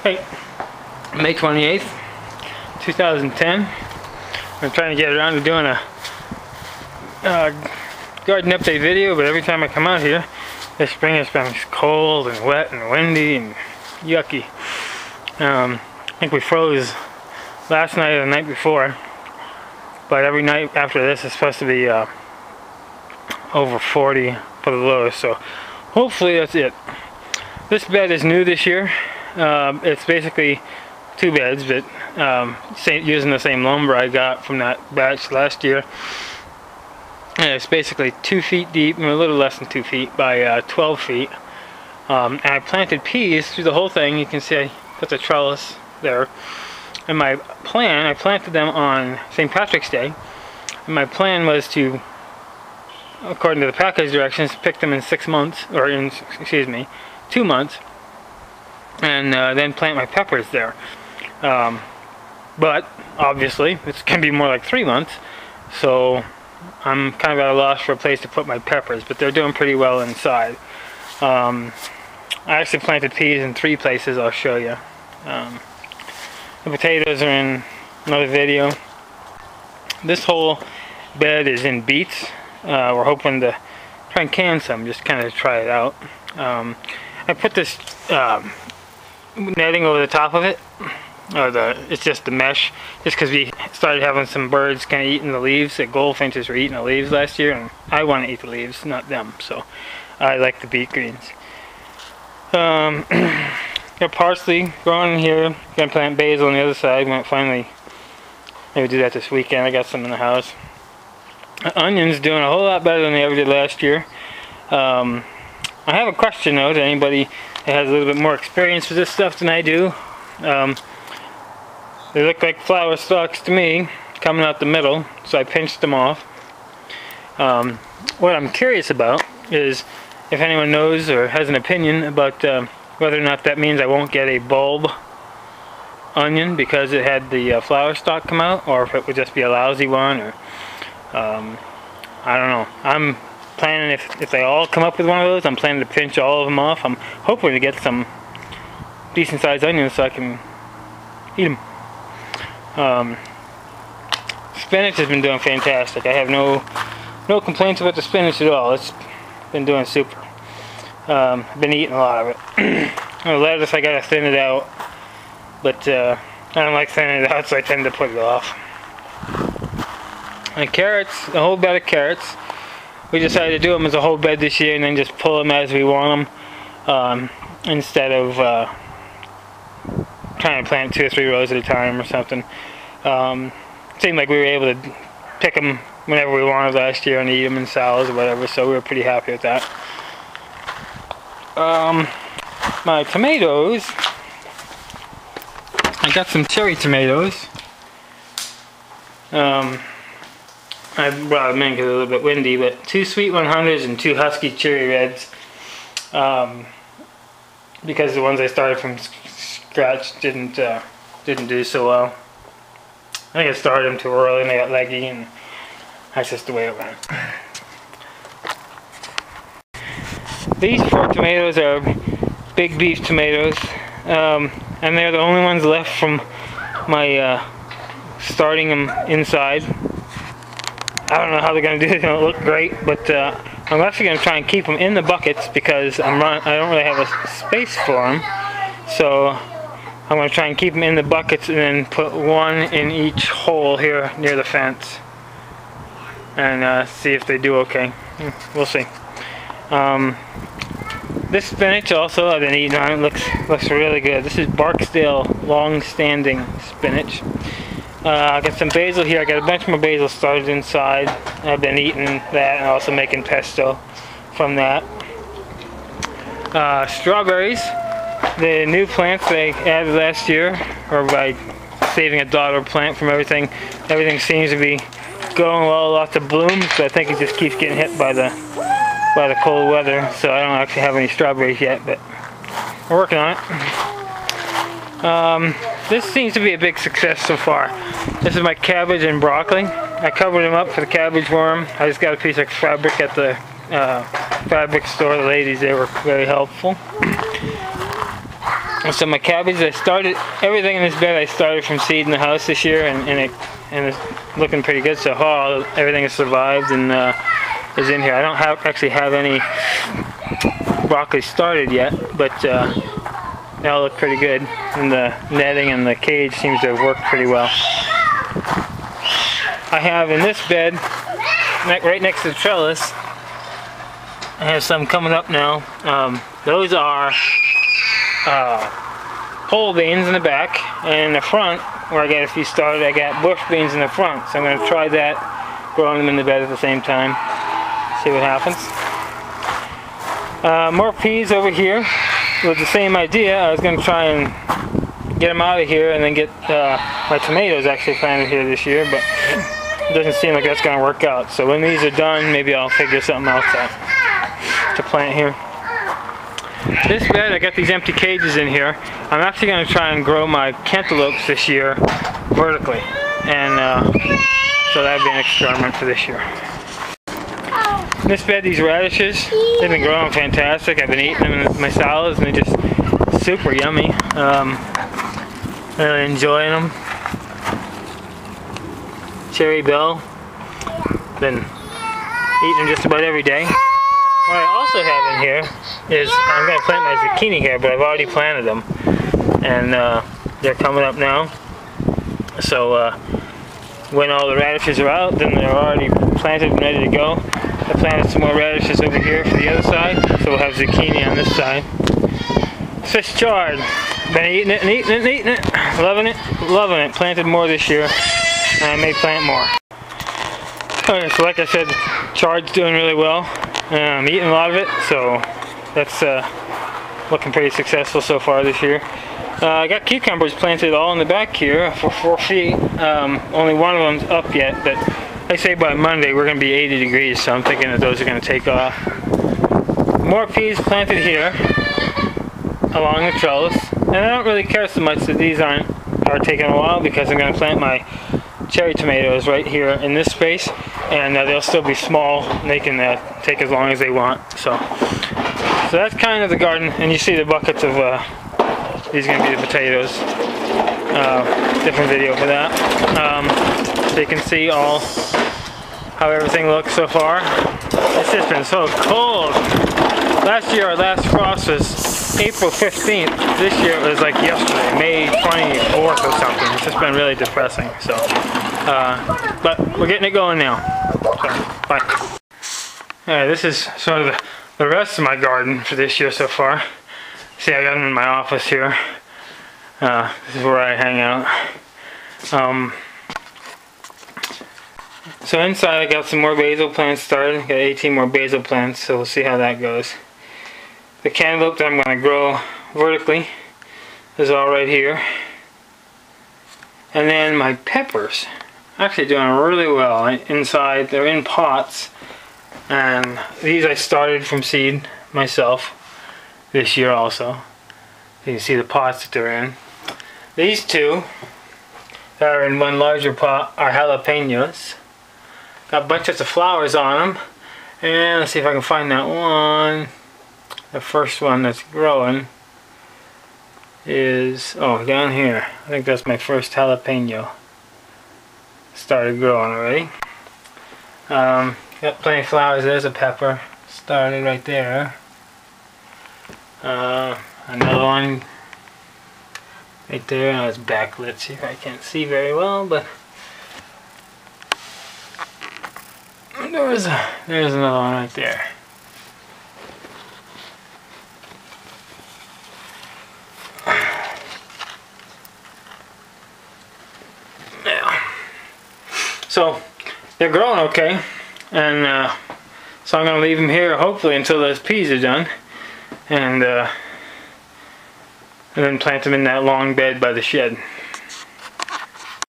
Alright, May 28th, 2010. I'm trying to get around to doing a garden update video, but every time I come out here, this spring has been cold and wet and windy and yucky. I think we froze last night or the night before, but every night after this is supposed to be over 40 for the lows, so hopefully that's it. This bed is new this year. It's basically two beds, but using the same lumber I got from that batch last year. And it's basically 2 feet deep, a little less than 2 feet by 12 feet. And I planted peas through the whole thing. You can see I put the trellis there. And my plan, I planted them on St. Patrick's Day. And my plan was to, according to the package directions, pick them in 6 months, or in, excuse me, 2 months. And then plant my peppers there. But obviously it's going to be more like 3 months, so I'm kind of at a loss for a place to put my peppers, but they're doing pretty well inside. I actually planted peas in 3 places I'll show you. The potatoes are in another video. This whole bed is in beets. We're hoping to try and can some, just kind of try it out. I put this netting over the top of it, or it's just the mesh, just because we started having some birds kind of eating the leaves. The goldfinches were eating the leaves last year, and I want to eat the leaves, not them, so I like the beet greens. Got parsley growing here. Gonna plant basil on the other side. Might finally maybe do that this weekend. I got some in the house. Onions doing a whole lot better than they ever did last year. I have a question though to anybody that has a little bit more experience with this stuff than I do. They look like flower stalks to me, coming out the middle, so I pinched them off. What I'm curious about is if anyone knows or has an opinion about whether or not that means I won't get a bulb onion because it had the flower stalk come out, or if it would just be a lousy one, or I don't know. I'm planning, if they all come up with one of those, I'm planning to pinch all of them off. I'm hoping to get some decent sized onions so I can eat them. Spinach has been doing fantastic. I have no complaints about the spinach at all. It's been doing super. I've been eating a lot of it. The lettuce, I gotta thin it out, but I don't like thinning it out, so I tend to put it off. And carrots, a whole bed of carrots. We decided to do them as a whole bed this year and then just pull them as we want them, instead of trying to plant 2 or 3 rows at a time or something. It seemed like we were able to pick them whenever we wanted last year and eat them in salads or whatever, so we were pretty happy with that. My tomatoes, I got some cherry tomatoes. I brought them in because it was a little bit windy, but 2 Sweet 100s and 2 Husky Cherry Reds. Because the ones I started from scratch didn't do so well. I think I started them too early and they got leggy, and that's just the way it went. These 4 tomatoes are big beef tomatoes, and they're the only ones left from my starting them inside. I don't know how they're going to do it. They don't look great, but I'm actually going to try and keep them in the buckets because I don't really have a space for them. So I'm going to try and keep them in the buckets and then put one in each hole here near the fence and see if they do okay. We'll see. This spinach also I've been eating on. It looks really good. This is Barksdale long-standing spinach. I got some basil here. I got a bunch more basil started inside. I've been eating that and also making pesto from that. Strawberries, the new plants they added last year, or by saving a daughter plant from everything. Everything seems to be going well, lots of blooms, but I think it just keeps getting hit by the cold weather, so I don't actually have any strawberries yet, but we're working on it. This seems to be a big success so far. This is my cabbage and broccoli. I covered them up for the cabbage worm. I just got a piece of fabric at the fabric store. The ladies there were very helpful. So my cabbage, I started everything in this bed. I started from seed in the house this year, and it's looking pretty good so far. Everything has survived and is in here. I don't actually have any broccoli started yet, but they all look pretty good. And the netting and the cage seems to have worked pretty well. I have in this bed, right next to the trellis, I have some coming up now. Those are pole beans in the back, and in the front, where I got a few started, I got bush beans in the front. So I'm going to try that, growing them in the bed at the same time, see what happens. More peas over here with the same idea. I was going to try and get them out of here and then get my tomatoes actually planted here this year, but it doesn't seem like that's going to work out. So when these are done, maybe I'll figure something else out to plant here. This bed, I got these empty cages in here. I'm actually going to try and grow my cantaloupes this year vertically, and so that'd be an experiment for this year. In this bed, these radishes, they've been growing fantastic. I've been eating them in my salads, and they're just super yummy. Really enjoying them. Cherry Bell, been eating them just about every day. What I also have in here is, I'm going to plant my zucchini here, but I've already planted them, and they're coming up now. So when all the radishes are out, then they're already planted and ready to go. I planted some more radishes over here for the other side, so we'll have zucchini on this side. Swiss chard, been eating it and eating it and eating it, loving it, loving it. Planted more this year, and I may plant more. Okay, so like I said, chard's doing really well. I'm eating a lot of it, so that's looking pretty successful so far this year. I got cucumbers planted all in the back here for 4 feet. Only one of them's up yet, but I say by Monday we're going to be 80 degrees, so I'm thinking that those are going to take off. More peas planted here along the trellis, and I don't really care so much that these are taking a while, because I'm going to plant my cherry tomatoes right here in this space, and they'll still be small, and they can take as long as they want. So that's kind of the garden, and you see the buckets of these are going to be the potatoes. Different video for that. So you can see how everything looks so far. It's just been so cold. Last year our last frost was April 15th. This year it was like yesterday, May 24th or something. It's just been really depressing. So, but we're getting it going now. So, bye. Alright, this is sort of the rest of my garden for this year so far. See, I got them in my office here. This is where I hang out. So inside I got some more basil plants started. Got 18 more basil plants, so we'll see how that goes. The cantaloupe that I'm going to grow vertically is all right here. And then my peppers, actually doing really well inside. They're in pots, and these I started from seed myself this year also. You can see the pots that they're in. These two that are in one larger pot are jalapenos. Got bunches of flowers on them, and let's see if I can find that one. The first one that's growing is, oh, down here. I think that's my first jalapeno. Started growing already. Got plenty of flowers. There's a pepper. Started right there. Another one right there. Now it's backlit. See if I can't see very well, but there's another one right there. Yeah. So they're growing okay, and so I'm gonna leave them here hopefully until those peas are done, and then plant them in that long bed by the shed.